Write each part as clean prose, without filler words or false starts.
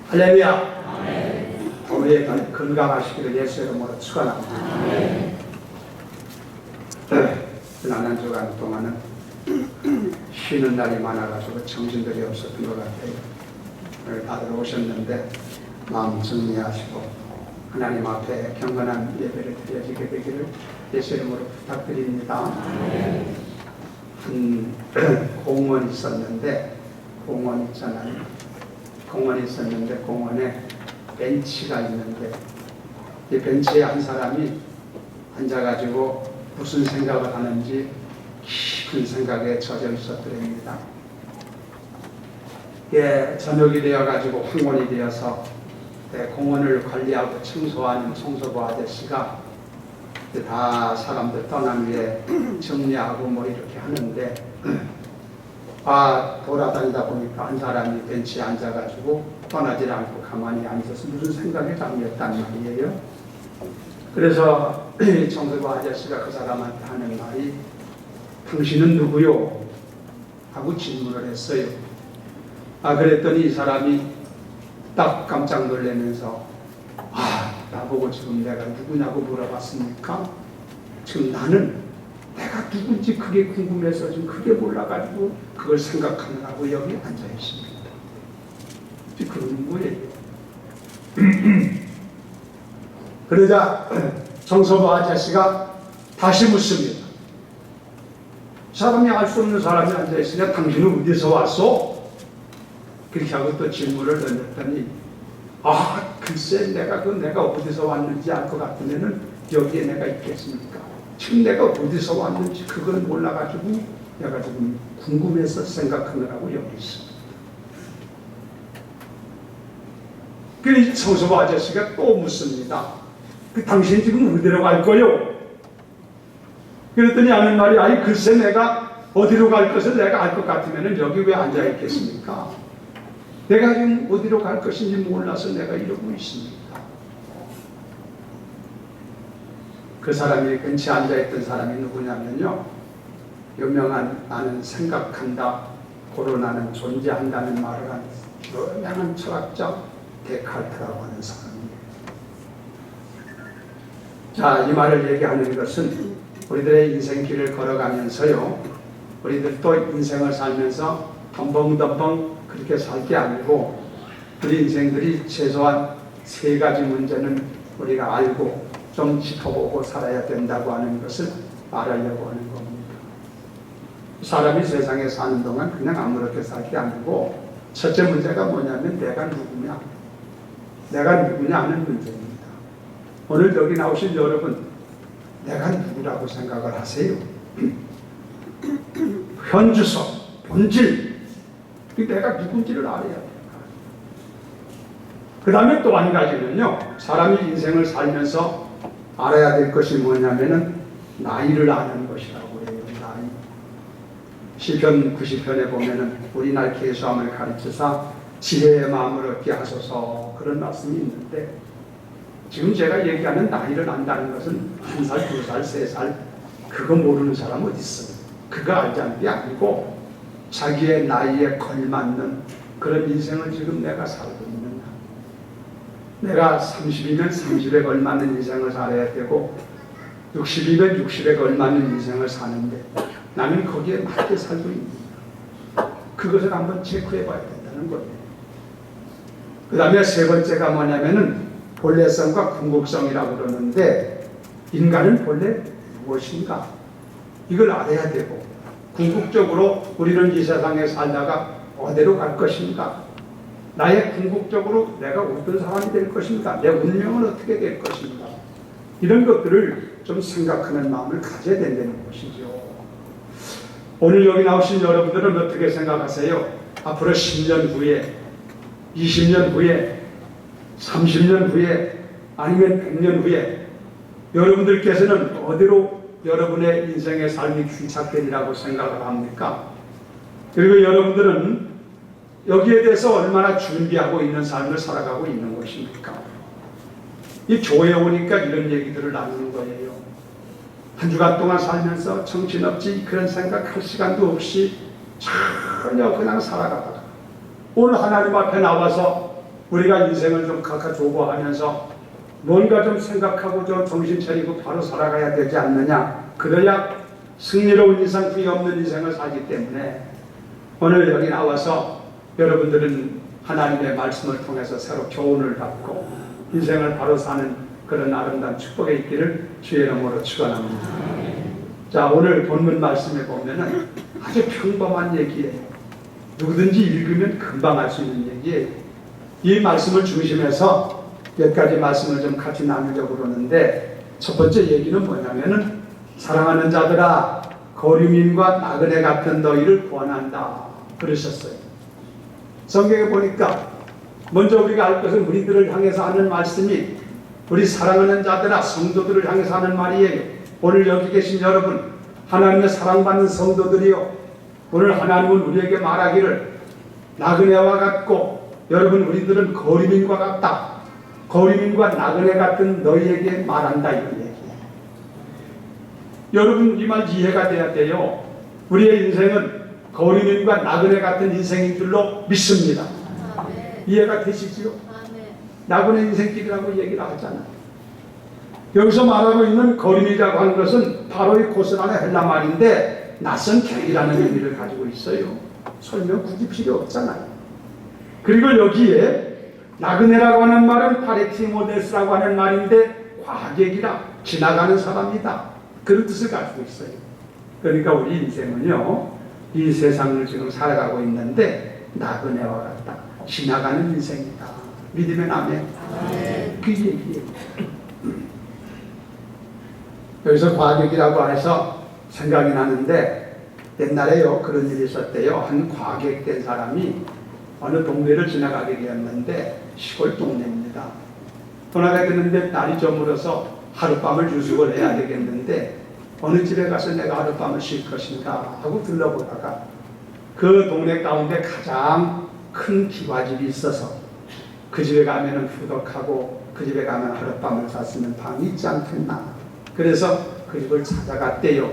할렐루야. 우리의 건강하시기를 예수의 이름으로 축원합니다. 지난 한 주간 동안은 쉬는 날이 많아가지고 정신들이 없었던 것 같아요. 오늘 다들 오셨는데 마음 정리하시고 하나님 앞에 경건한 예배를 드려지게 되기를 예수의 이름으로 부탁드립니다. 한 공원이 있었는데 공원에 벤치가 있는데 이 벤치에 한 사람이 앉아가지고 무슨 생각을 하는지 깊은 생각에 젖어 있었더랍니다. 저녁이 되어가지고 황혼이 되어서 공원을 관리하고 청소하는 청소부 아저씨가 다 사람들 떠난 후에 정리하고 뭐 이렇게 하는데 돌아다니다 보니까 한 사람이 벤치에 앉아가지고 떠나지 않고 가만히 앉아서 무슨 생각에 잠겼단 말이에요. 그래서 청소부 아저씨가 그 사람한테 하는 말이 당신은 누구요? 하고 질문을 했어요. 그랬더니 이 사람이 딱 깜짝 놀라면서 나보고 지금 내가 누구냐고 물어봤습니까? 지금 나는 내가 누군지 그게 궁금해서 지금 그게 몰라가지고 그걸 생각하느라고 여기 앉아 있습니다. 그러는 거예요. 그러자 청소부 아저씨가 다시 묻습니다. 사람이 알 수 없는 사람이 앉아 있으냐? 당신은 어디서 왔어? 그렇게 하고 또 질문을 던졌더니 글쎄 내가 어디서 왔는지 알 것 같으면은 여기에 내가 있겠습니까? 지금 내가 어디서 왔는지 그걸 몰라가지고 내가 지금 궁금해서 생각하느라고 여기 있습니다. 그래서 청소부 아저씨가 또 묻습니다. 당신 지금 어디로 갈 거요? 그랬더니 하는 말이 글쎄 내가 어디로 갈 것을 내가 알 것 같으면은 여기 왜 앉아 있겠습니까? 내가 지금 어디로 갈 것인지 몰라서 내가 이러고 있습니다. 그 사람이 근처에 앉아있던 사람이 누구냐면요, 유명한 나는 생각한다, 고로 나는 존재한다는 말을 한 유명한 철학자 데카르트라고 하는 사람이에요. 자, 이 말을 얘기하는 것은 우리들의 인생길을 걸어가면서요, 우리들도 인생을 살면서 덤벙덤벙 그렇게 살 게 아니고 우리 인생들이 최소한 세 가지 문제는 우리가 알고 좀 짚어보고 살아야 된다고 하는 것을 말하려고 하는 겁니다. 사람이 세상에 사는 동안 그냥 아무렇게 살 게 아니고 첫째 문제가 뭐냐면 내가 누구냐 하는 문제입니다. 오늘 여기 나오신 여러분, 내가 누구라고 생각을 하세요? 현주소, 본질, 내가 누군지를 알아야 돼요. 그 다음에 또 한 가지는요, 사람이 인생을 살면서 알아야 될 것이 뭐냐면은 나이를 아는 것이라고 해요. 나이. 시편 90편에 보면은 우리 날 계수함을 가르쳐서 지혜의 마음을 얻게 하소서 그런 말씀이 있는데, 지금 제가 얘기하는 나이를 안다는 것은 1살, 2살, 3살 그거 모르는 사람 어디 있어요? 그거 알자는 게 아니고 자기의 나이에 걸맞는 그런 인생을 지금 내가 살고 있는가. 내가 30이면 30에 걸맞는 인생을 살아야 되고 60이면 60에 걸맞는 인생을 사는데 나는 거기에 맞게 살고 있는가. 그것을 한번 체크해 봐야 된다는 거예요. 그 다음에 세 번째가 뭐냐면은 본래성과 궁극성이라고 그러는데, 인간은 본래 무엇인가? 이걸 알아야 되고, 궁극적으로 우리는 이 세상에 살다가 어디로 갈 것인가? 나의 궁극적으로 내가 어떤 사람이 될 것인가? 내 운명은 어떻게 될 것인가? 이런 것들을 좀 생각하는 마음을 가져야 된다는 것이죠. 오늘 여기 나오신 여러분들은 어떻게 생각하세요? 앞으로 10년 후에, 20년 후에, 30년 후에, 아니면 100년 후에 여러분들께서는 어디로 여러분의 인생의 삶이 귀착되리라고 생각을 합니까? 그리고 여러분들은 여기에 대해서 얼마나 준비하고 있는 삶을 살아가고 있는 것입니까? 이 교회에 오니까 이런 얘기들을 나누는 거예요. 한 주간 동안 살면서 정신없이 그런 생각할 시간도 없이 전혀 그냥 살아가다가 오늘 하나님 앞에 나와서 우리가 인생을 좀 각하조고하면서 뭔가 좀 생각하고 좀 정신 차리고 바로 살아가야 되지 않느냐. 그래야 승리로운 인생, 후회 없는 인생을 살기 때문에 오늘 여기 나와서 여러분들은 하나님의 말씀을 통해서 새로 교훈을 받고 인생을 바로 사는 그런 아름다운 축복에 있기를 주의 이름으로 축원합니다. 자, 오늘 본문 말씀에 보면은 아주 평범한 얘기예요. 누구든지 읽으면 금방 알 수 있는 얘기예요. 이 말씀을 중심해서 몇 가지 말씀을 좀 같이 나누려고 그러는데, 첫 번째 얘기는 뭐냐면은 사랑하는 자들아 거류민과 나그네 같은 너희를 권한다 그러셨어요. 성경에 보니까 먼저 우리가 알 것은 우리들을 향해서 하는 말씀이 우리 사랑하는 자들아 성도들을 향해서 하는 말이에요. 오늘 여기 계신 여러분 하나님의 사랑받는 성도들이요, 오늘 하나님은 우리에게 말하기를 나그네와 같고 여러분 우리들은 거류민과 같다. 거류민과 나그네 같은 너희에게 말한다 이런 얘기예요. 여러분 이 말 이해가 돼야 돼요. 우리의 인생은 거류민과 나그네 같은 인생인 줄로 믿습니다. 아멘. 이해가 되시지요? 아멘. 나그네 인생길이라고 얘기를 하잖아요. 여기서 말하고 있는 거류민이라고 하는 것은 바로 이 고스란한 헬라 말인데 낯선 객이라는 의미를 가지고 있어요. 설명 굳이 필요 없잖아요. 그리고 여기에 나그네라고 하는 말은 파레티모데스라고 하는 말인데 과객이라 지나가는 사람이다 그런 뜻을 가지고 있어요. 그러니까 우리 인생은요 이 세상을 지금 살아가고 있는데 나그네와 같다. 지나가는 인생이다. 믿으면 아멘. 그 얘기예요. 여기서 과객이라고 해서 생각이 나는데 옛날에요 그런 일이 있었대요. 한 과객된 사람이 어느 동네를 지나가게 되었는데 시골 동네입니다. 떠나게 되는데 날이 저물어서 하룻밤을 유숙을 해야 되겠는데 어느 집에 가서 내가 하룻밤을 쉴 것인가 하고 들러보다가 그 동네 가운데 가장 큰 기와집이 있어서 그 집에 가면은 후덕하고 그 집에 가면 하룻밤을 잤으면 방이 있지 않겠나. 그래서 그 집을 찾아갔대요.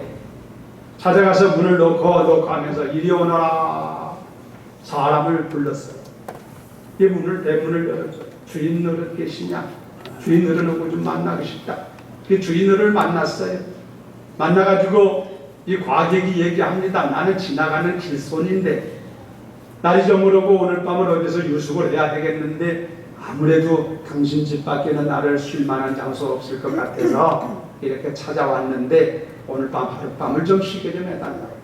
찾아가서 문을 놓고 하면서 이리 오너라 사람을 불렀어요. 이 대문을 열어줘. 주인 너를 계시냐? 주인 너를 오고 좀 만나고 싶다. 그 주인 너를 만났어요. 만나가지고 이 과객이 얘기합니다. 나는 지나가는 길손인데 날이 저물고 오늘 밤을 어디서 유숙을 해야 되겠는데 아무래도 당신 집 밖에는 나를 쉴 만한 장소 없을 것 같아서 이렇게 찾아왔는데 오늘 밤 하룻밤을 좀 쉬게 좀 해달라고.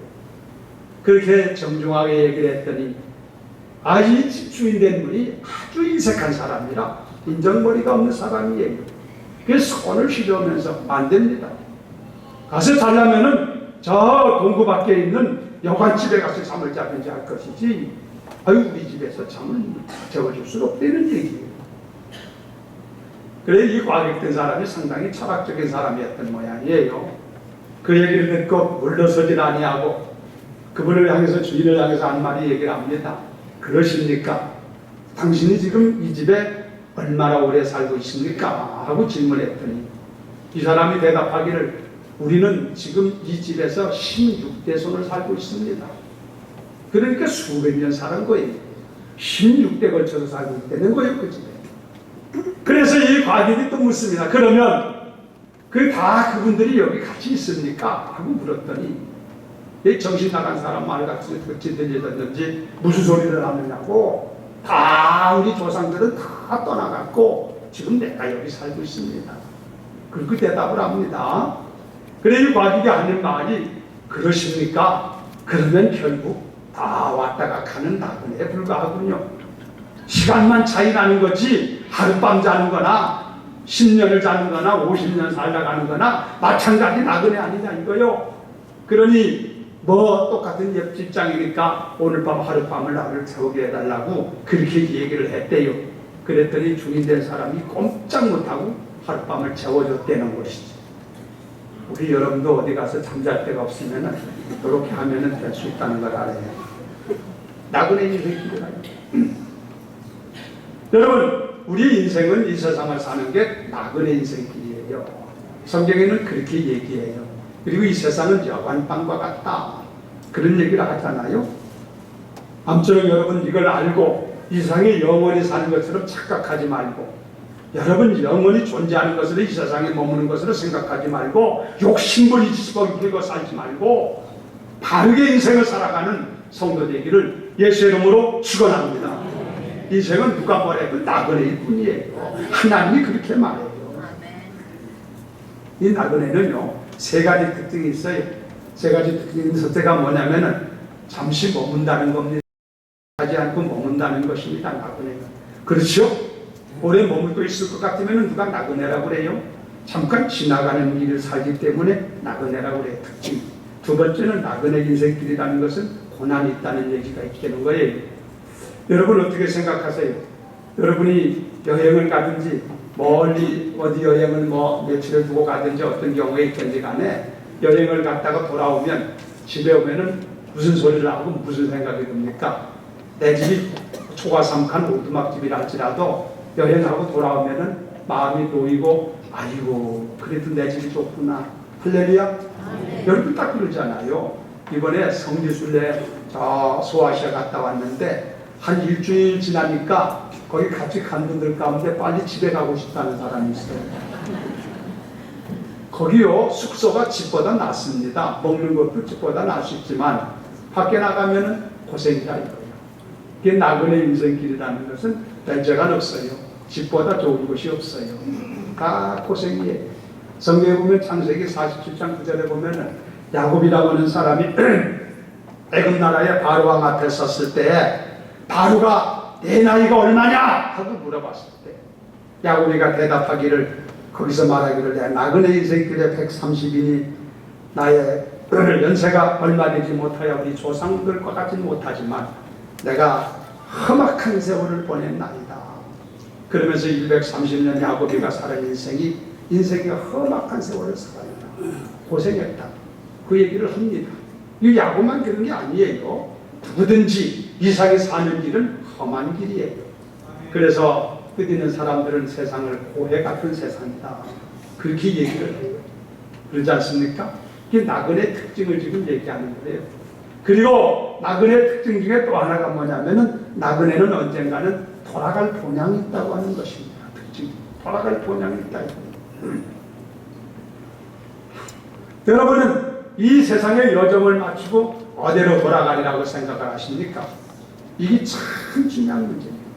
그렇게 정중하게 얘기를 했더니 이 집주인 된 분이 아주 인색한 사람이라 인정머리가 없는 사람이에요. 그래서 손을 휘저으면서 안 됩니다. 가서 자려면은 저 동구 밖에 있는 여관집에 가서 잠을 자든지 할 것이지 우리 집에서 잠을 재워줄 수 없다는 얘기예요. 그래 이 과객된 사람이 상당히 철학적인 사람이었던 모양이에요. 그 얘기를 듣고 물러서질 아니하고 그분을 향해서 주인을 향해서 한 말이 얘기를 합니다. 그러십니까? 당신이 지금 이 집에 얼마나 오래 살고 있습니까? 하고 질문했더니 이 사람이 대답하기를 우리는 지금 이 집에서 16대손을 살고 있습니다. 그러니까 수백 년 사는 거예요. 16대 걸쳐서 살고 있다는 거예요, 그 집에. 그래서 이 과객이 또 묻습니다. 그러면 그분들이 여기 같이 있습니까? 하고 물었더니 정신 나간 사람 말같이 들리던지 무슨 소리를 하느냐고 다 우리 조상들은 다 떠나갔고 지금 내가 여기 살고 있습니다. 그렇게 대답을 합니다. 그래 이 과객이 하는 말이 그러십니까? 그러면 결국 다 왔다가 가는 나그네에 불과하군요. 시간만 차이 나는 거지 하룻밤 자는 거나 10년을 자는 거나 50년 살다 가는 거나 마찬가지 나그네 아니냐 이거요. 그러니 똑같은 옆집장이니까 오늘 밤 하룻밤을 나를 채우게 해달라고 그렇게 얘기를 했대요. 그랬더니 주인된 사람이 꼼짝 못하고 하룻밤을 채워줬다는 것이지. 우리 여러분도 어디 가서 잠잘 데가 없으면 그렇게 하면 될 수 있다는 걸 알아요. 나그네 인생이잖아요. 여러분 우리 인생은 이 세상을 사는 게 나그네 인생길이에요. 성경에는 그렇게 얘기해요. 그리고 이 세상은 여관방과 같다 그런 얘기를 하잖아요. 아무쪼록 여러분 이걸 알고 이 세상에 영원히 사는 것처럼 착각하지 말고, 여러분 영원히 존재하는 것으로 이 세상에 머무는 것으로 생각하지 말고, 욕심을 뒤집어 살지 말고 바르게 인생을 살아가는 성도 되기를 예수의 이름으로 축원합니다. 인생은 누가 뭐래도 나그네일 뿐이에요. 하나님이 그렇게 말해요. 이 나그네는요, 세 가지 특징이 있어요. 세 가지 특징이 첫째가 뭐냐면은 잠시 머문다는 겁니다. 하지 않고 머문다는 것입니다. 나그네는. 그렇죠? 오래 머물고 있을 것 같으면 누가 나그네라고 그래요? 잠깐 지나가는 일을 살기 때문에 나그네라고 그래요. 특징. 두 번째는 나그네 인생길이라는 것은 고난이 있다는 얘기가 있다는 거예요. 여러분 어떻게 생각하세요? 여러분이 여행을 가든지 멀리 어디 여행을 며칠을 두고 가든지 어떤 경우에 있든지 간에 여행을 갔다가 돌아오면 집에 오면은 무슨 소리를 하고 무슨 생각이 듭니까? 내 집이 초가삼칸 오두막집이라 할지라도 여행하고 돌아오면은 마음이 놓이고, 아이고 그래도 내 집이 좋구나. 할렐루야. 여러분 딱 그러잖아요. 이번에 성지순례 저 소아시아 갔다 왔는데 한 일주일 지나니까 거기 같이 간 분들 가운데 빨리 집에 가고 싶다는 사람이 있어요. 거기요 숙소가 집보다 낫습니다. 먹는 것도 집보다 나을 수 있지만 밖에 나가면은 고생이다 이거예요. 이게 나그네 인생길이라는 것은 대제가 없어요. 집보다 좋은 곳이 없어요. 다 고생이에요. 성경에 보면 창세기 47장 9절에 보면은 야곱이라고 하는 사람이 애굽 나라의 바로왕 앞에 섰을 때 바로가 내 나이가 얼마냐 하고 물어봤을 때 야곱이가 대답하기를, 거기서 말하기를, 내 나그네 인생길에 130이니 나의 연세가 얼마 되지 못하여 우리 조상들과 같지는 못하지만 내가 험악한 세월을 보낸 나이다. 그러면서 130년 야곱이가 살은 인생이 험악한 세월을 살았다. 고생했다. 그 얘기를 합니다. 이 야곱만 그런 게 아니에요. 누구든지 이상이 사는 길은 험한 길이에요. 그래서 끝있는 사람들은 세상을 고해 같은 세상이다. 그렇게 얘기를 해요. 그러지 않습니까? 이게 나그네 특징을 지금 얘기하는 거예요. 그리고 나그네 특징 중에 또 하나가 뭐냐면은 나그네는 언젠가는 돌아갈 본향이 있다고 하는 것입니다. 특징. 돌아갈 본향이 있다. 여러분은 이 세상의 여정을 마치고 어디로 돌아가리라고 생각을 하십니까? 이게 참 중요한 문제입니다.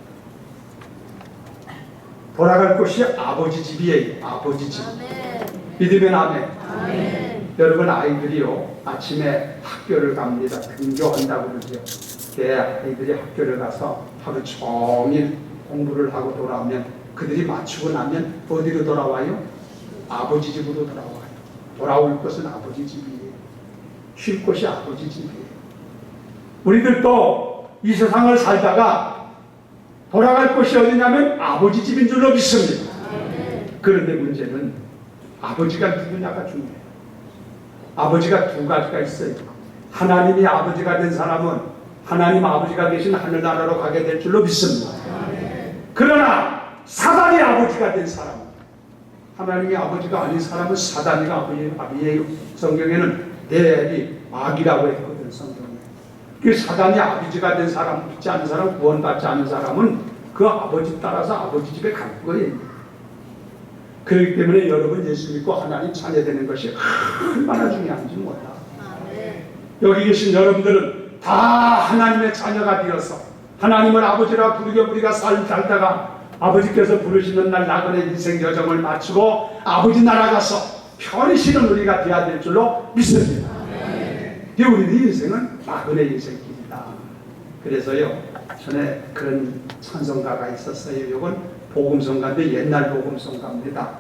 돌아갈 곳이 아버지 집이에요. 아버지 집. 믿으면 아멘. 아멘. 여러분 아이들이요 아침에 학교를 갑니다. 등교한다고 그러죠. 아이들이 학교를 가서 하루 종일 공부를 하고 돌아오면 그들이 마치고 나면 어디로 돌아와요? 아버지 집으로 돌아와요. 돌아올 것은 아버지 집이에요. 쉴 곳이 아버지 집이에요. 우리들도 이 세상을 살다가 돌아갈 곳이 어디냐면 아버지 집인 줄로 믿습니다. 그런데 문제는 아버지가 누구냐가 중요해요. 아버지가 두 가지가 있어요. 하나님이 아버지가 된 사람은 하나님 아버지가 계신 하늘나라로 가게 될 줄로 믿습니다. 그러나 사단이 아버지가 된 사람은, 하나님이 아버지가 아닌 사람은 사단이가 아버지예요. 성경에는 대비 마귀라고 했거든. 성경에. 그 사단이 아버지가 된 사람, 믿지 않는 사람, 구원받지 않는 사람은 그 아버지 따라서 아버지 집에 갈 거예요. 그렇기 때문에 여러분 예수 믿고 하나님 자녀되는 것이 얼마나 중요한지 몰라. 여기 계신 여러분들은 다 하나님의 자녀가 되어서 하나님을 아버지라 부르게 우리가 살다가 아버지께서 부르시는 날 나그네 인생 여정을 마치고 아버지 나라 가서 편히 쉬는 우리가 되어야 될 줄로 믿습니다. 이 우리 인생은 나그네 인생길이다. 그래서요 전에 그런 찬송가가 있었어요. 이건 복음성가인데 옛날 복음성가입니다.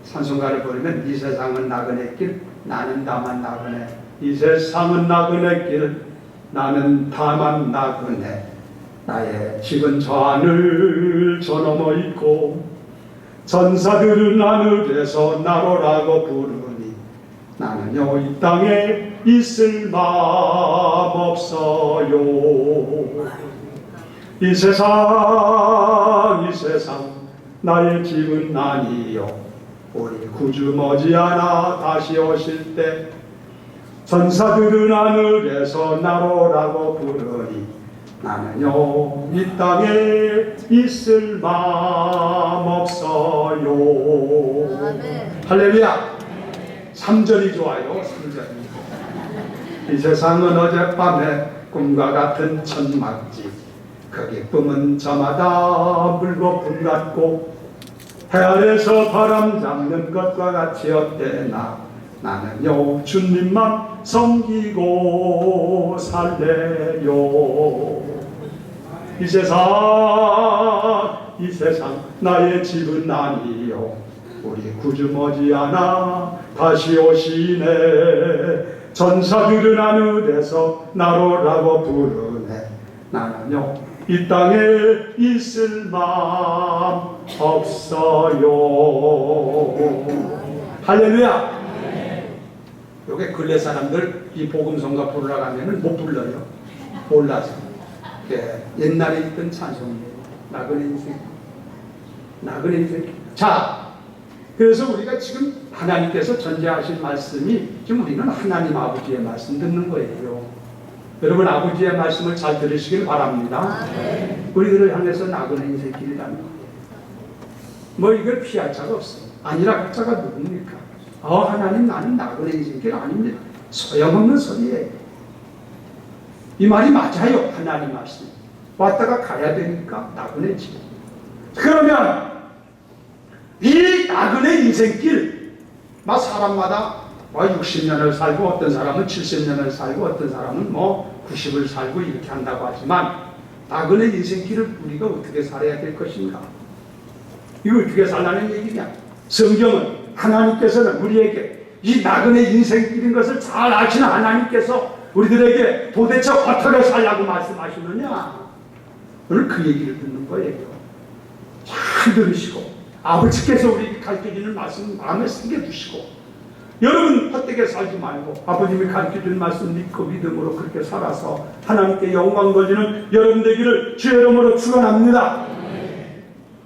찬송가를 부르면 이 세상은 나그네 길 나는 다만 나그네, 이 세상은 나그네 길 나는 다만 나그네, 나의 집은 저 하늘 저 너머 있고 전사들은 하늘에서 나로라고 부르니 나는요 이 땅에 있을 마음 없어요. 이 세상 나의 집은 아니요 우리 구주 머지않아 다시 오실 때 전사들은 하늘에서 나로라고 부르니 나는요 이 땅에 있을 마음 없어요. 아멘. 할렐루야. 3절이 좋아요. 3절이. 이 세상은 어젯밤에 꿈과 같은 천막지, 그 기쁨은 저마다 물거품 같고 해 아래서 바람 잡는 것과 같이 어때나 나는요 주님만 섬기고 살래요. 이 세상 나의 집은 아니요 우리 구주 머지않아 다시 오시네. 전사들은 하늘에서 나로라고 부르네. 나는요 이 땅에 있을 마음 없어요. 할렐루야. 요게 근래 사람들 이 복음성가 부르러 가면은 못 불러요. 몰라서. 옛날에 있던 찬송이에요. 나그네 인생. 나그네 인생. 자, 그래서 우리가 지금 하나님께서 전제하신 말씀이 지금 우리는 하나님 아버지의 말씀 듣는 거예요. 여러분 아버지의 말씀을 잘 들으시길 바랍니다. 우리들을 향해서 나그네 인생길이라는 거예요. 뭐 이걸 피할 자가 없어요. 아니라 자가 누굽니까? 하나님 나는 나그네 인생길 아닙니다. 소용없는 소리예요. 이 말이 맞아요. 하나님 말씀. 왔다가 가야 되니까 나그네지. 그러면 이 나그네 인생길, 사람마다 60년을 살고 어떤 사람은 70년을 살고 어떤 사람은 90을 살고 이렇게 한다고 하지만 나그네 인생길을 우리가 어떻게 살아야 될 것인가? 이거 어떻게 살라는 얘기냐? 성경은 하나님께서는 우리에게 이 나그네 인생길인 것을 잘 아시는 하나님께서 우리들에게 도대체 어떻게 살라고 말씀하시느냐? 오늘 그 얘기를 듣는 거예요. 잘 들으시고 아버지께서 우리에게 가르쳐주는 말씀 마음에 새겨두시고 여러분 헛되게 살지 말고 아버님이 가르쳐준 말씀 믿고 믿음으로 그렇게 살아서 하나님께 영광 돌리는 여러분 되기를 주의 이름으로 축원합니다.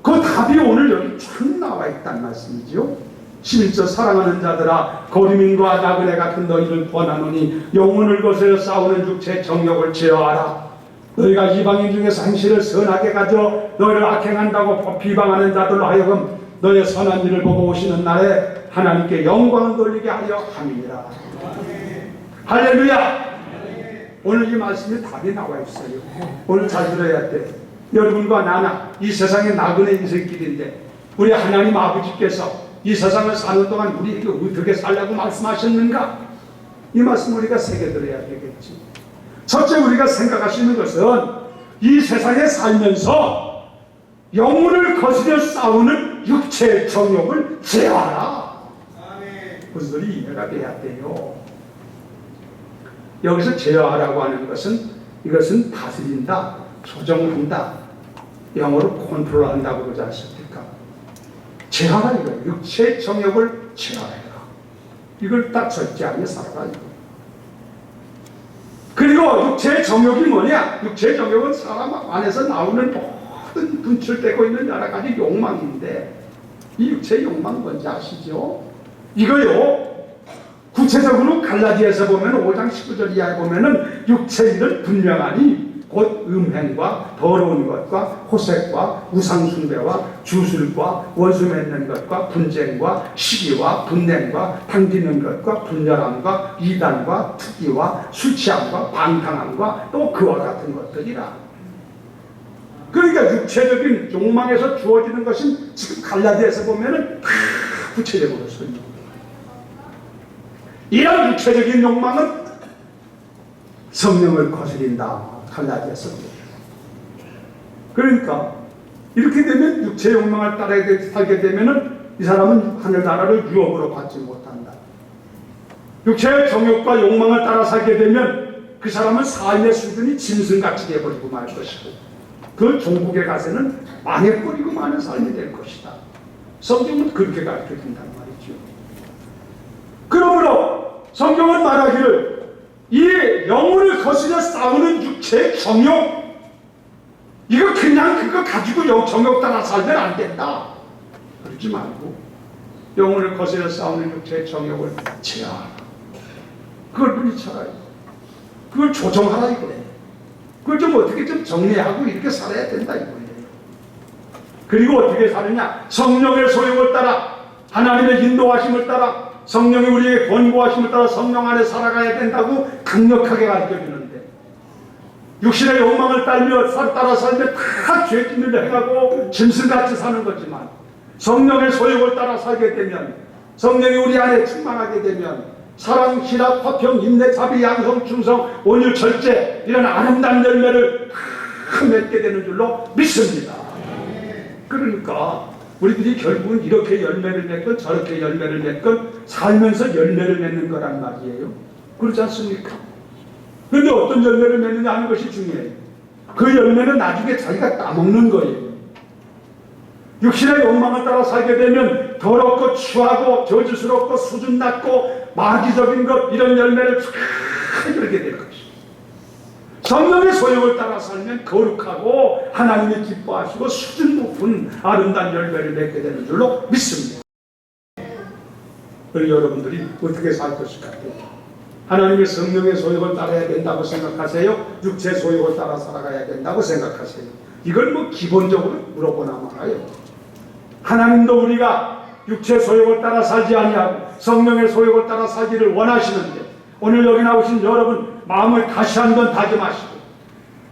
그 답이 오늘 여기 쫙 나와 있다는 말씀이지요. 11절 사랑하는 자들아 거류민과 나그네 같은 너희를 구원하노니 영혼을 거스려 싸우는 육체의 정욕을 제어하라. 너희가 이방인 중에서 행실을 선하게 가져 너희를 악행한다고 비방하는 자들로 하여금 너의 선한 일을 보고 오시는 날에 하나님께 영광을 돌리게 하려 함이니라. 할렐루야. 오늘 이 말씀에 답이 나와 있어요. 오늘 잘 들어야 돼. 여러분과 나나 이 세상의 나그네 인생길인데 우리 하나님 아버지께서 이 세상을 사는 동안 우리에게 어떻게 살라고 말씀하셨는가? 이 말씀 우리가 새겨들어야 되겠지. 첫째 우리가 생각할 수 있는 것은 이 세상에 살면서 영혼을 거스려 싸우는 육체의 정욕을 제어하라. 무슨 소리 이해가 돼야 돼요. 여기서 제어하라고 하는 것은 이것은 다스린다, 조정한다, 영어로 컨트롤한다고 그러지 않습니까? 제어하라 이거예요. 육체의 정욕을 제어하라. 이걸 딱 절제하며 살아라 이거. 그리고 육체의 정욕이 뭐냐? 육체의 정욕은 사람 안에서 나오는 모든 분출되고 있는 여러 가지 욕망인데 이 육체의 욕망 뭔지 아시죠? 이거요. 구체적으로 갈라디아서 보면 5장 19절 이하에 보면은 육체인을 분명하니 곧 음행과 더러운 것과 호색과 우상숭배와 주술과 원수 맺는 것과 분쟁과 시기와 분냄과 당기는 것과 분열함과 이단과 투기와 술취함과 방탕함과 또 그와 같은 것들이라. 그러니까 육체적인 욕망에서 주어지는 것은 지금 갈라디아서 보면은 다 구체적으로 설명합니다. 이런 육체적인 욕망은 성령을 거스린다. 갈라디아서. 그러니까 이렇게 되면 육체의 욕망을 따라 살게 되면은 이 사람은 하늘나라를 유업으로 받지 못한다. 육체의 정욕과 욕망을 따라 살게 되면 그 사람은 삶의 수준이 짐승같이 되어버리고 말 것이고 그 종국에 가서는 망해버리고 마는 삶이 될 것이다. 성경은 그렇게 가르쳐준단 말이죠. 그러므로 성경은 말하기를 이 영혼을 거스려 싸우는 육체의 정욕, 이거 그냥 그거 가지고 정욕 따라 살면 안 된다. 그러지 말고 영혼을 거스려 싸우는 육체의 정욕을 제어하라. 그걸 물리쳐라. 그걸 조정하라 이거예요. 그걸 좀 어떻게 좀 정리하고 이렇게 살아야 된다 이거예요. 그리고 어떻게 사느냐? 성령의 소욕을 따라, 하나님의 인도하심을 따라, 성령이 우리에게 권고하심을 따라 성령 안에 살아가야 된다고 강력하게 가르쳐주는데, 육신의 욕망을 따라 살면 다 죄짓는 행하고 짐승같이 사는 거지만, 성령의 소욕을 따라 살게 되면, 성령이 우리 안에 충만하게 되면 사랑, 희락, 화평, 인내, 자비, 양성, 충성, 온유, 절제 이런 아름다운 열매를 다 맺게 되는 줄로 믿습니다. 그러니까 우리들이 결국은 이렇게 열매를 맺건 저렇게 열매를 맺건 살면서 열매를 맺는 거란 말이에요. 그렇지 않습니까? 그런데 어떤 열매를 맺느냐 하는 것이 중요해요. 그 열매는 나중에 자기가 따먹는 거예요. 육신의 욕망을 따라 살게 되면 더럽고 추하고 저주스럽고 수준 낮고 마귀적인 것, 이런 열매를 쫙 열게 될 것입니다. 성령의 소욕을 따라 살면 거룩하고 하나님이 기뻐하시고 수준 높은 아름다운 열매를 맺게 되는 줄로 믿습니다. 그리고 여러분들이 어떻게 살 것일 것 같아요? 하나님의 성령의 소욕을 따라야 된다고 생각하세요? 육체의 소욕을 따라 살아가야 된다고 생각하세요? 이걸 뭐 기본적으로 물어보나 말아요. 하나님도 우리가 육체의 소욕을 따라 살지 아니하고 성령의 소욕을 따라 살기를 원하시는데, 오늘 여기 나오신 여러분 마음을 다시 한번 다짐하시고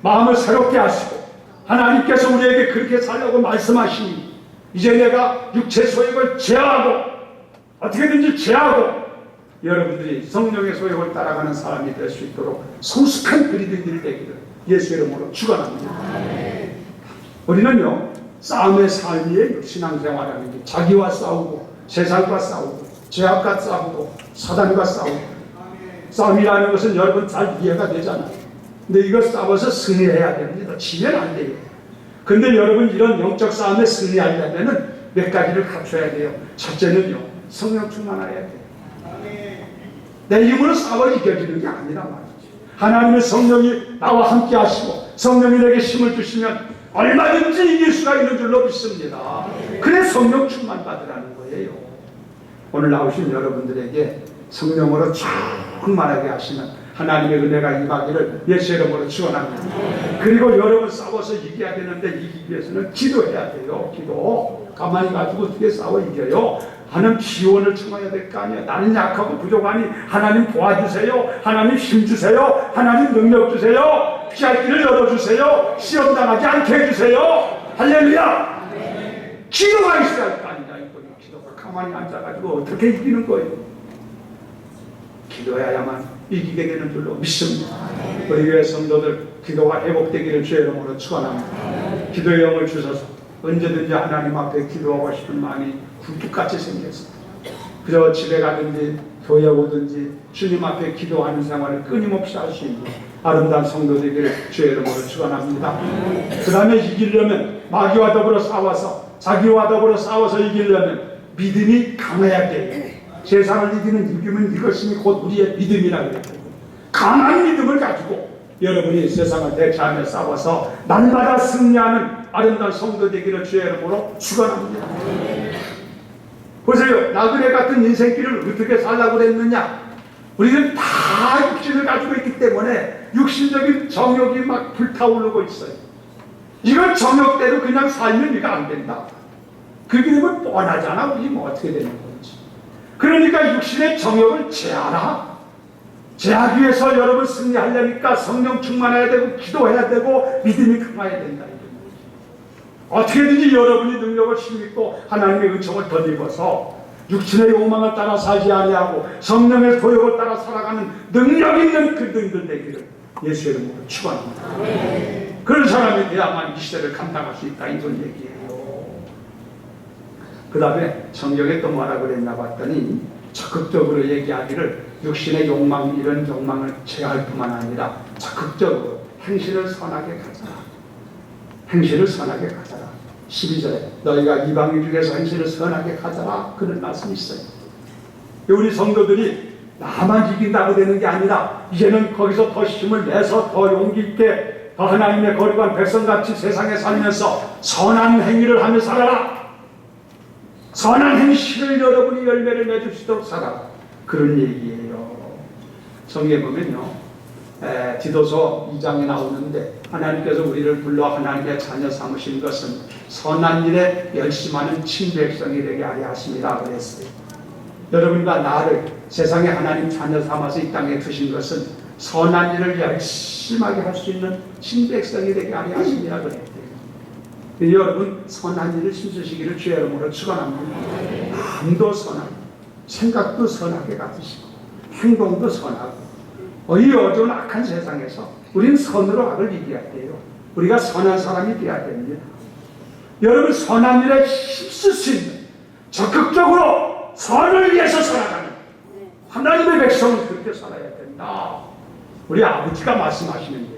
마음을 새롭게 하시고, 하나님께서 우리에게 그렇게 살라고 말씀하시니 이제 내가 육체의 소욕을 제하고 어떻게든지 제하고 여러분들이 성령의 소욕을 따라가는 사람이 될 수 있도록 성숙한 그리스도인들이 되기를 예수 이름으로 축원합니다. 우리는요, 싸움의 삶이에요. 신앙생활하는 게 자기와 싸우고 세상과 싸우고 죄악과 싸우고 사단과 싸우고. 싸움이라는 것은 여러분 잘 이해가 되잖아요. 근데 이걸 싸워서 승리해야 됩니다. 지면 안 돼요. 근데 여러분 이런 영적 싸움에 승리하려면 몇 가지를 갖춰야 돼요. 첫째는요, 성령 충만해야 돼요. 내 힘으로 싸워 이겨지는 게 아니란 말이죠. 하나님의 성령이 나와 함께 하시고 성령이 내게 힘을 주시면 얼마든지 이길 수가 있는 줄로 믿습니다. 그래 성령 충만 받으라는 거예요. 오늘 나오신 여러분들에게 성령으로 충만하게 하시는 하나님의 은혜가 임하기를 예수 이름으로 축원합니다. 그리고 여러분 싸워서 이겨야 되는데 이기기 위해서는 기도해야 돼요. 기도. 가만히 가지고 어떻게 싸워 이겨요? 하나님 지원을 청해야 될 거 아니에요. 나는 약하고 부족하니 하나님 도와주세요. 하나님 힘주세요. 하나님 능력 주세요. 피할 길을 열어주세요. 시험 당하지 않게 해주세요. 할렐루야. 기도가 있어야 할 거 아니냐. 기도가 가만히 앉아가지고 어떻게 이기는 거예요? 기도해야만 이기게 되는 줄로 믿습니다. 우리 교회 성도들 기도가 회복되기를 주의 이름으로 축원합니다. 기도의 영을 주셔서 언제든지 하나님 앞에 기도하고 싶은 마음이 굴뚝같이 생겼습니다. 그저 집에 가든지 교회 오든지 주님 앞에 기도하는 생활을 끊임없이 할 수 있는 아름다운 성도들에게 주의 이름으로 축원합니다. 그 다음에 이기려면 마귀와 더불어 싸워서 자기와 더불어 싸워서 이기려면 믿음이 강해야 돼요. 세상을 이기는 이것이 곧 우리의 믿음이라고 그랬거든요. 강한 믿음을 가지고 여러분이 세상을 대처하며 싸워서 날마다 승리하는 아름다운 성도 되기를 주의 이름으로 축원합니다. 보세요. 나그네 같은 인생길을 어떻게 살라고 그랬느냐? 우리는 다 육신을 가지고 있기 때문에 육신적인 정욕이 막 불타오르고 있어요. 이걸 정욕대로 그냥 살면 이거 안 된다. 그렇게 되면 뻔하잖아. 우리 뭐 어떻게 되는 건지. 그러니까 육신의 정욕을 제하라. 제하기 위해서 여러분 승리하려니까 성령 충만해야 되고 기도해야 되고 믿음이 강해야 된다. 어떻게든지 여러분이 능력을 힘입고 하나님의 은총을 덧입어서 육신의 욕망을 따라 살지 아니하고 성령의 소욕을 따라 살아가는 능력 있는 그들들 되기를 예수 이름으로 축원합니다. 그런 사람이 돼야만 이 시대를 감당할 수 있다 이런 얘기예요. 그 다음에 성경에 또 뭐라 그랬나 봤더니 적극적으로 얘기하기를 육신의 욕망 이런 욕망을 제어할 뿐만 아니라 적극적으로 행실을 선하게 가져라. 행실을 선하게 가져라. 12절에 너희가 이방인 중에서 행실을 선하게 가져라. 그런 말씀이 있어요. 우리 성도들이 나만 이긴다고 되는 게 아니라 이제는 거기서 더 힘을 내서 더 용기 있게 더 하나님의 거룩한 백성같이 세상에 살면서 선한 행위를 하며 살아라. 선한 행실을 여러분이 열매를 맺을 수 있도록 살아라. 그런 얘기예요. 성경에 보면요, 디도서 2장에 나오는데 하나님께서 우리를 불러 하나님의 자녀 삼으신 것은 선한 일에 열심하는 친백성이 되게 하려 하심이라 그랬어요. 여러분과 나를 세상에 하나님 자녀 삼아서 이 땅에 두신 것은 선한 일을 열심하게 할 수 있는 친백성이 되게 하려 하심이라 그랬대요. 여러분 선한 일을 힘쓰시기를 주의 이름으로 축원합니다. 마음도 선하고 생각도 선하게 가지시고 행동도 선하고 이 어두운 악한 세상에서 우리는 선으로 악을 이겨야 돼요. 우리가 선한 사람이 되어야 됩니다. 여러분 선한 일에 힘쓸 수 있는 적극적으로 선을 위해서 살아가는 하나님의 백성은 그렇게 살아야 된다. 우리 아버지가 말씀하시는데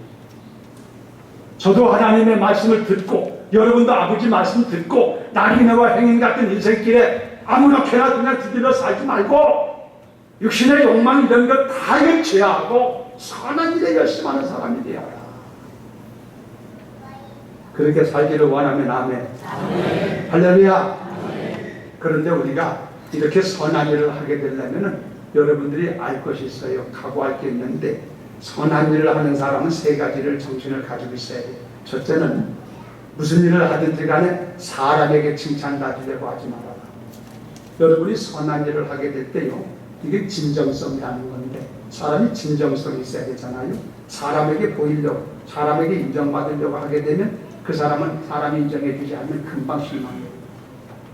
저도 하나님의 말씀을 듣고 여러분도 아버지 말씀 듣고 낙인과 행인 같은 인생길에 아무렇게나 그냥 뒤들러 살지 말고 육신의 욕망 이런 것 다 제하고 선한 일에 열심하는 사람이 되어라. 그렇게 살기를 원하면 아멘. 할렐루야. 그런데 우리가 이렇게 선한 일을 하게 되려면 여러분들이 알 것이 있어요. 각오할 게 있는데 선한 일을 하는 사람은 세 가지를 정신을 가지고 있어야 돼요. 첫째는 무슨 일을 하든지 간에 사람에게 칭찬받으려고 하지 말아라. 여러분이 선한 일을 하게 될 때요, 이게 진정성이라는 건데 사람이 진정성이 있어야 되잖아요. 사람에게 보이려고, 사람에게 인정받으려고 하게 되면 그 사람은 사람이 인정해 주지 않으면 금방 실망해요.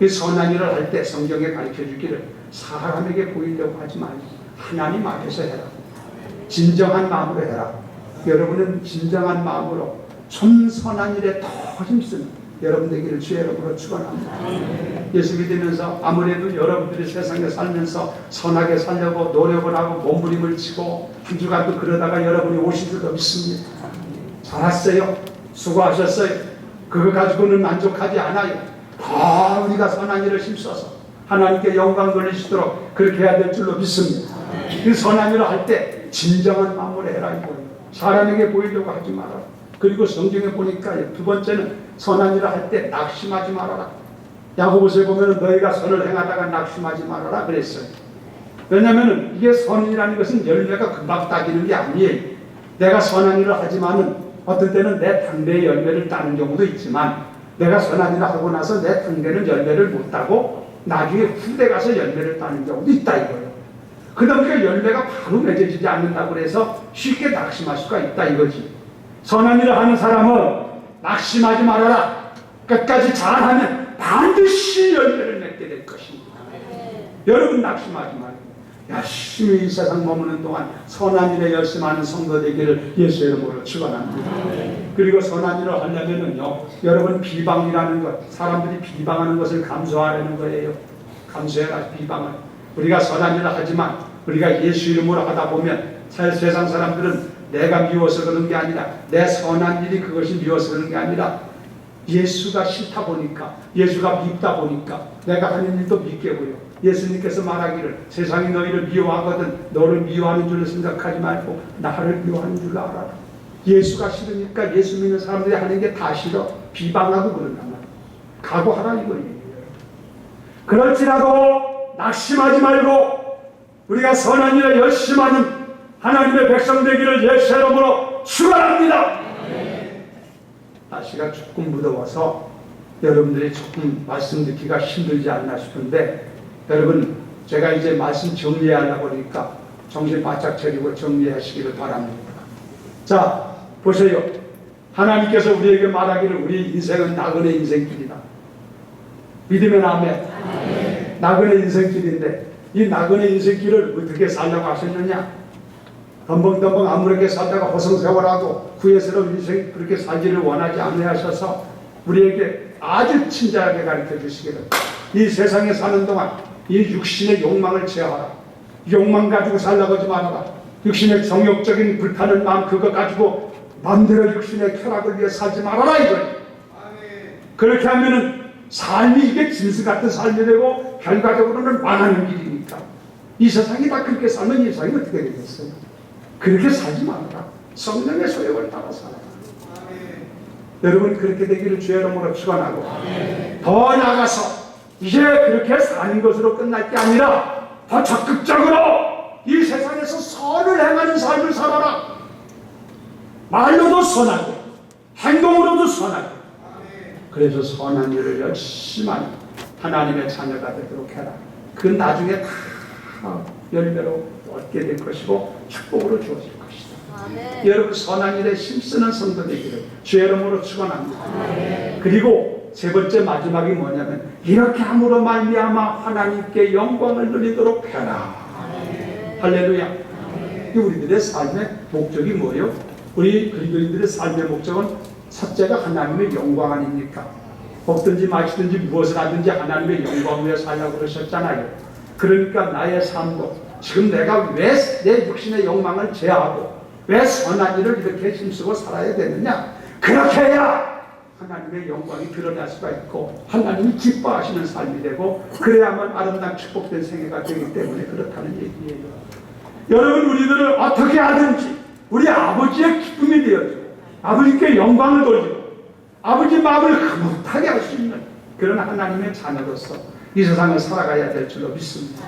이 선한 일을 할 때 성경에 가르쳐 주기를 사람에게 보이려고 하지 말고 하나님 앞에서 해라. 진정한 마음으로 해라. 여러분은 진정한 마음으로 선한 일에 더 힘쓰는 여러분 되기를 주의 이름으로 축원합니다. 예수 믿으면서 아무래도 여러분들이 세상에 살면서 선하게 살려고 노력을 하고 몸부림을 치고 한 주간도 그러다가 여러분이 오신 줄도 믿습니다. 잘했어요. 수고하셨어요. 그거 가지고는 만족하지 않아요. 더 우리가 선한 일을 힘써서 하나님께 영광 돌리시도록 그렇게 해야 될 줄로 믿습니다. 그 선한 일을 할 때 진정한 마음으로 해라 이거예요. 사람에게 보이려고 하지 말아라. 그리고 성경에 보니까 두 번째는 선한 일을 할 때 낙심하지 말아라. 야고보서에 보면 너희가 선을 행하다가 낙심하지 말아라 그랬어요. 왜냐하면 이게 선이라는 것은 열매가 금방 따지는 게 아니에요. 내가 선한 일을 하지만은 어떤 때는 내 당대의 열매를 따는 경우도 있지만 내가 선한 일을 하고 나서 내 당대는 열매를 못 따고 나중에 후대 가서 열매를 따는 경우도 있다 이거예요. 그러니까 열매가 바로 맺어지지 않는다고 해서 쉽게 낙심할 수가 있다 이거지. 선한 일을 하는 사람은 낙심하지 말아라. 끝까지 잘하면 반드시 열매를 맺게 될 것입니다. 여러분 낙심하지 말고 열심히 이 세상 머무는 동안 선한 일에 열심하는 성도 되기를 예수 이름으로 축원합니다. 그리고 선한 일을 하려면은요, 여러분 비방이라는 것, 사람들이 비방하는 것을 감수하려는 거예요. 감수해라 비방을. 우리가 선한 일을 하지만 우리가 예수 이름으로 하다 보면 세상 사람들은 내가 미워서 그런 게 아니라 내 선한 일이 그것이 미워서 그런 게 아니라 예수가 싫다 보니까, 예수가 밉다 보니까 내가 하는 일도 밉게 보여. 예수님께서 말하기를 세상이 너희를 미워하거든 너를 미워하는 줄로 생각하지 말고 나를 미워하는 줄로 알아라. 예수가 싫으니까 예수 믿는 사람들이 하는 게 다 싫어. 비방하고 그런단 말이야. 각오하라 이거예요. 그럴지라도 낙심하지 말고 우리가 선한 일에 열심하는 하나님의 백성 되기를 예수 이름으로 축원합니다. 날씨가 조금 무더워서 여러분들이 조금 말씀 듣기가 힘들지 않나 싶은데, 여러분 제가 이제 말씀 정리하려고 하니까 정신 바짝 차리고 정리하시기를 바랍니다. 자 보세요. 하나님께서 우리에게 말하기를 우리 인생은 나그네 인생길이다. 믿으면 아멘. 나그네 인생길인데 이 나그네 인생길을 어떻게 살려고 하셨느냐? 덤벙덤벙 아무렇게 살다가 호성세월하고 후회스러운 인생 그렇게 살기를 원하지 않으셔서 우리에게 아주 친절하게 가르쳐 주시기를 이 세상에 사는 동안 이 육신의 욕망을 제어하라. 욕망 가지고 살라고 하지 말아라. 육신의 정욕적인 불타는 마음 그거 가지고 마음대로 육신의 쾌락을 위해 살지 말아라 이거예요. 그렇게 하면은 삶이 이게 짐승 같은 삶이 되고 결과적으로는 망하는 길이니까 이 세상이 다 그렇게 살면 이 세상이 어떻게 되겠어요? 그렇게 살지 말아라. 성령의 소욕을 따라 살아라. 여러분 그렇게 되기를 주의 이름으로 축원하고 더 나아가서 이제 그렇게 사는 것으로 끝날 게 아니라 더 적극적으로 이 세상에서 선을 행하는 삶을 살아라. 말로도 선하게, 행동으로도 선하게. 그래서 선한 일을 열심히 하나님의 자녀가 되도록 해라. 그 나중에 다 열매로 얻게 될 것이고 축복으로 주어질 것이다. 아멘. 여러분 선한 일에 힘쓰는 성도 되기를 주의 이름으로 축원합니다. 그리고 세 번째 마지막이 뭐냐면 이렇게 함으로 말미암아 하나님께 영광을 누리도록 해라. 할렐루야. 우리들의 삶의 목적이 뭐예요? 우리 그리스도인들의 삶의 목적은 첫째가 하나님의 영광 아닙니까? 먹든지 마시든지 무엇을 하든지 하나님의 영광 위에 살라고 그러셨잖아요. 그러니까 나의 삶도 지금 내가 왜 내 육신의 욕망을 제하고 왜 선한 일을 이렇게 힘쓰고 살아야 되느냐? 그렇게 해야 하나님의 영광이 드러날 수가 있고 하나님이 기뻐하시는 삶이 되고 그래야만 아름다운 축복된 생애가 되기 때문에 그렇다는 얘기예요. 여러분 우리들은 어떻게 하든지 우리 아버지의 기쁨이 되어주고 아버지께 영광을 돌리고 아버지 마음을 흐뭇하게 할 수 있는 그런 하나님의 자녀로서 이 세상을 살아가야 될 줄로 믿습니다.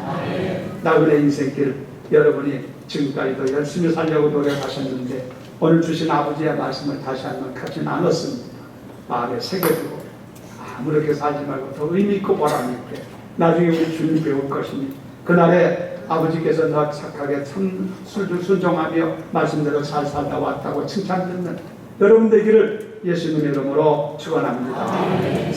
나그네 인생길 여러분이 지금까지도 열심히 살려고 노력하셨는데 오늘 주신 아버지의 말씀을 다시 한번 같이 나눴습니다. 마음에 새겨두고 아무렇게 살지 말고 더 의미 있고 보람 있게 나중에 우리 주님 배울 것이니 그날에 아버지께서 너 착하게 참 순종하며 말씀대로 잘 살다 왔다고 칭찬 듣는 여러분 되기를 예수님의 이름으로 축원합니다.